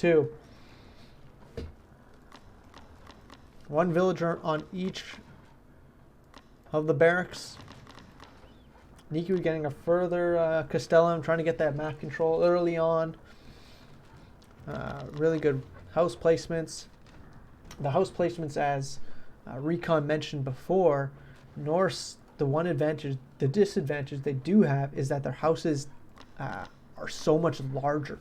H2. One villager on each of the barracks. Niku getting a further Castellum, trying to get that map control early on. Really good house placements. The house placements, as Recon mentioned before, Norse, the one advantage, the disadvantage they do have is that their houses are so much larger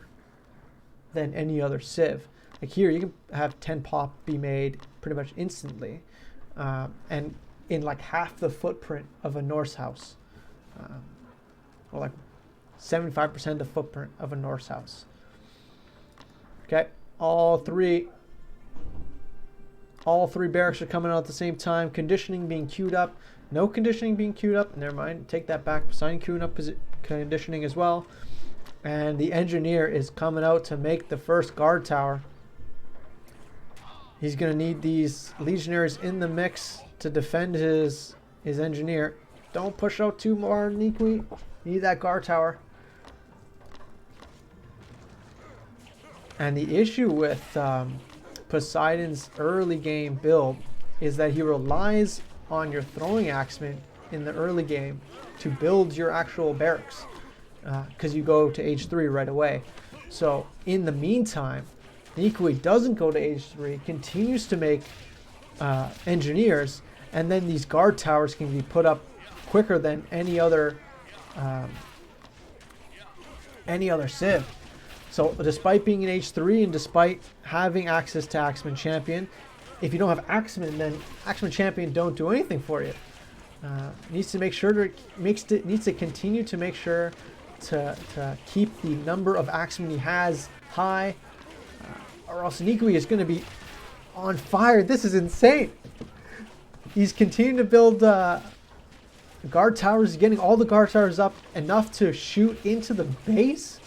than any other civ. Like here, you can have 10 pop be made pretty much instantly, and in like half the footprint of a Norse house, or like 75% of the footprint of a Norse house. Okay, all three barracks are coming out at the same time. Conditioning being queued up. No conditioning being queued up. Never mind. Take that back. Sign queuing up conditioning as well. And the engineer is coming out to make the first guard tower. He's going to need these legionaries in the mix to defend his engineer. Don't push out too more, Niqui. Need that guard tower. And the issue with Poseidon's early game build is that he relies on your throwing axemen in the early game to build your actual barracks, because you go to H3 right away. So in the meantime, Niqui doesn't go to H3, continues to make engineers, and then these guard towers can be put up quicker than any other civ. So despite being in H3 and despite having access to Axeman Champion, if you don't have Axeman, then Axeman Champion don't do anything for you. Needs to make sure needs to continue to make sure to keep the number of Axeman he has high, or else Niqui is going to be on fire. This is insane. He's continuing to build guard towers, getting all the guard towers up enough to shoot into the base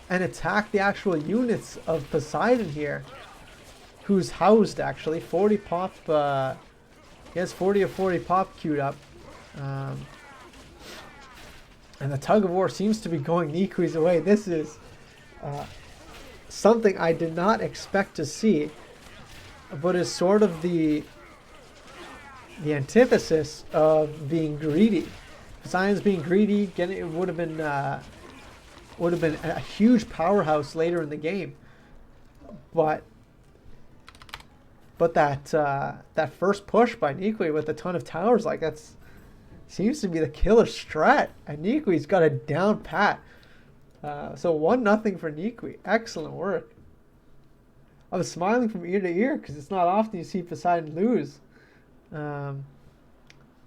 and attack the actual units of Poseidon here, who's housed actually 40 pop. He has 40 or 40 pop queued up, and the tug of war seems to be going Niqui's way. This is something I did not expect to see, but is sort of the antithesis of being greedy. Poseidon's being greedy. It would have been a huge powerhouse later in the game, but that first push by Niqui with a ton of towers, like that's seems to be the killer strat, and Niqui's got it down pat. So 1-0 for Niqui. Excellent work. I was smiling from ear to ear because it's not often you see Poseidon lose, and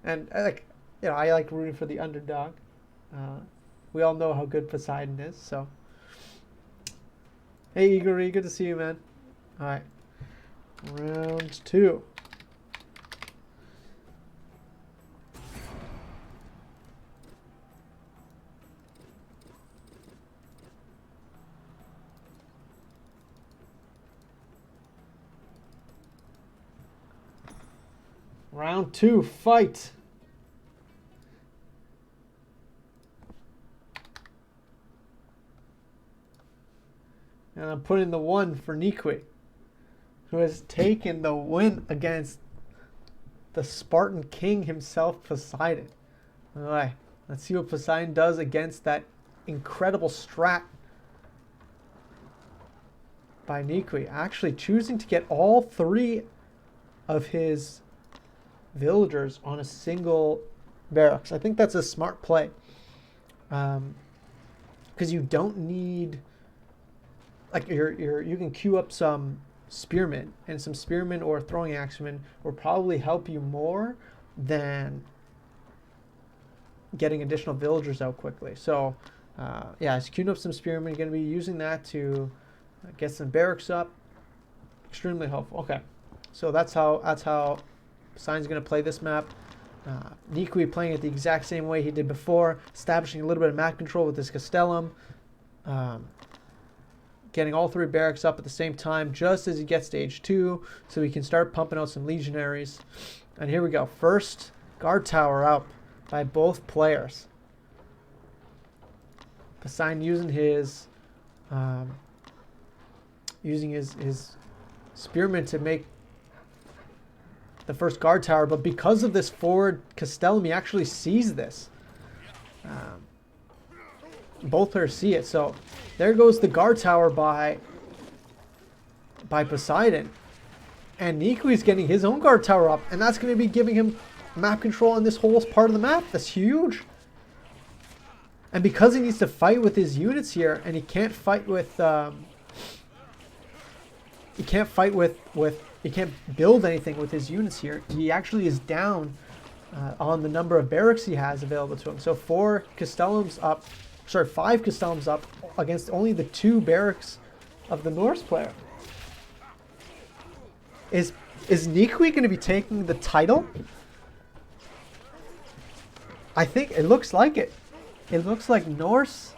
I like rooting for the underdog. We all know how good Poseidon is, so. Hey, Igor, good to see you, man. All right. Round 2. Round 2, fight. And I'm putting the 1 for Niqui, who has taken the win against the Spartan King himself, Poseidon. All right, let's see what Poseidon does against that incredible strat by Niqui. Actually choosing to get all 3 of his villagers on a single barracks. I think that's a smart play, because you don't need, like, you can queue up some spearmen, and some spearmen or throwing axemen will probably help you more than getting additional villagers out quickly. So yeah, it's queuing up some spearmen. You're going to be using that to get some barracks up. Extremely helpful. Okay, so that's how Poseidon's going to play this map. Niqui playing it the exact same way he did before, establishing a little bit of map control with his Castellum. Getting all 3 barracks up at the same time just as he gets to H2, so he can start pumping out some legionaries. And here we go. First guard tower up by both players. Poseidon using his using his spearman to make the first guard tower, but because of this forward Castellum, he actually sees this. Both players see it, so there goes the guard tower by Poseidon. And NiquiHV's getting his own guard tower up, and that's going to be giving him map control on this whole part of the map. That's huge. And because he needs to fight with his units here, and he can't fight with he can't build anything with his units here. He actually is down on the number of barracks he has available to him. So 5 Castellums up against only the 2 barracks of the Norse player. Is NiquiHV going to be taking the title? I think it looks like it. It looks like Norse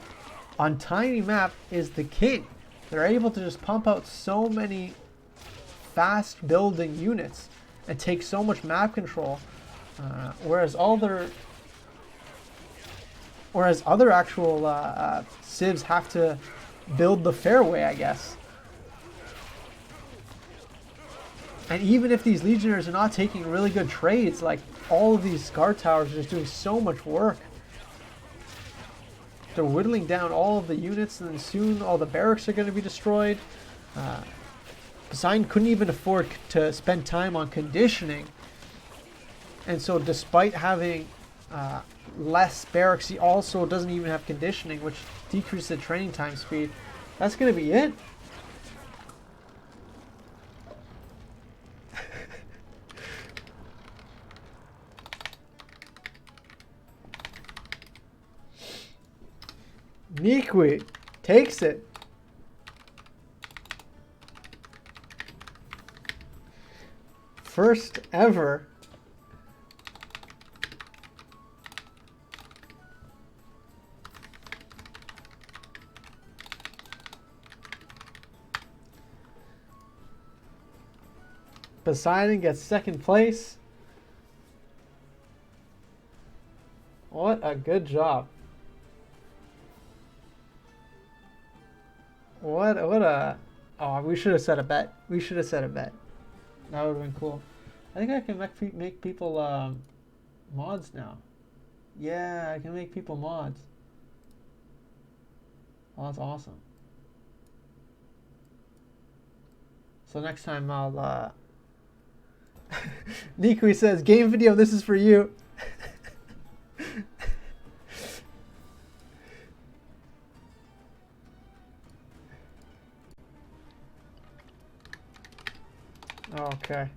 on tiny map is the king. They're able to just pump out so many fast building units and take so much map control, whereas other actual civs have to build the fairway, I guess. And even if these legionnaires are not taking really good trades, like all of these guard towers are just doing so much work. They're whittling down all of the units, and then soon all the barracks are going to be destroyed. Poseidon couldn't even afford to spend time on conditioning. And so despite having less barracks, he also doesn't even have conditioning, which decreases the training time speed. That's going to be it. NiquiHV takes it. First ever. Poseidon gets second place. What a good job. What a... Oh, we should have set a bet. We should have set a bet. That would have been cool. I think I can make people mods now. Yeah, I can make people mods. Oh, that's awesome. So next time I'll... NiquiHV says, game video, this is for you. Okay.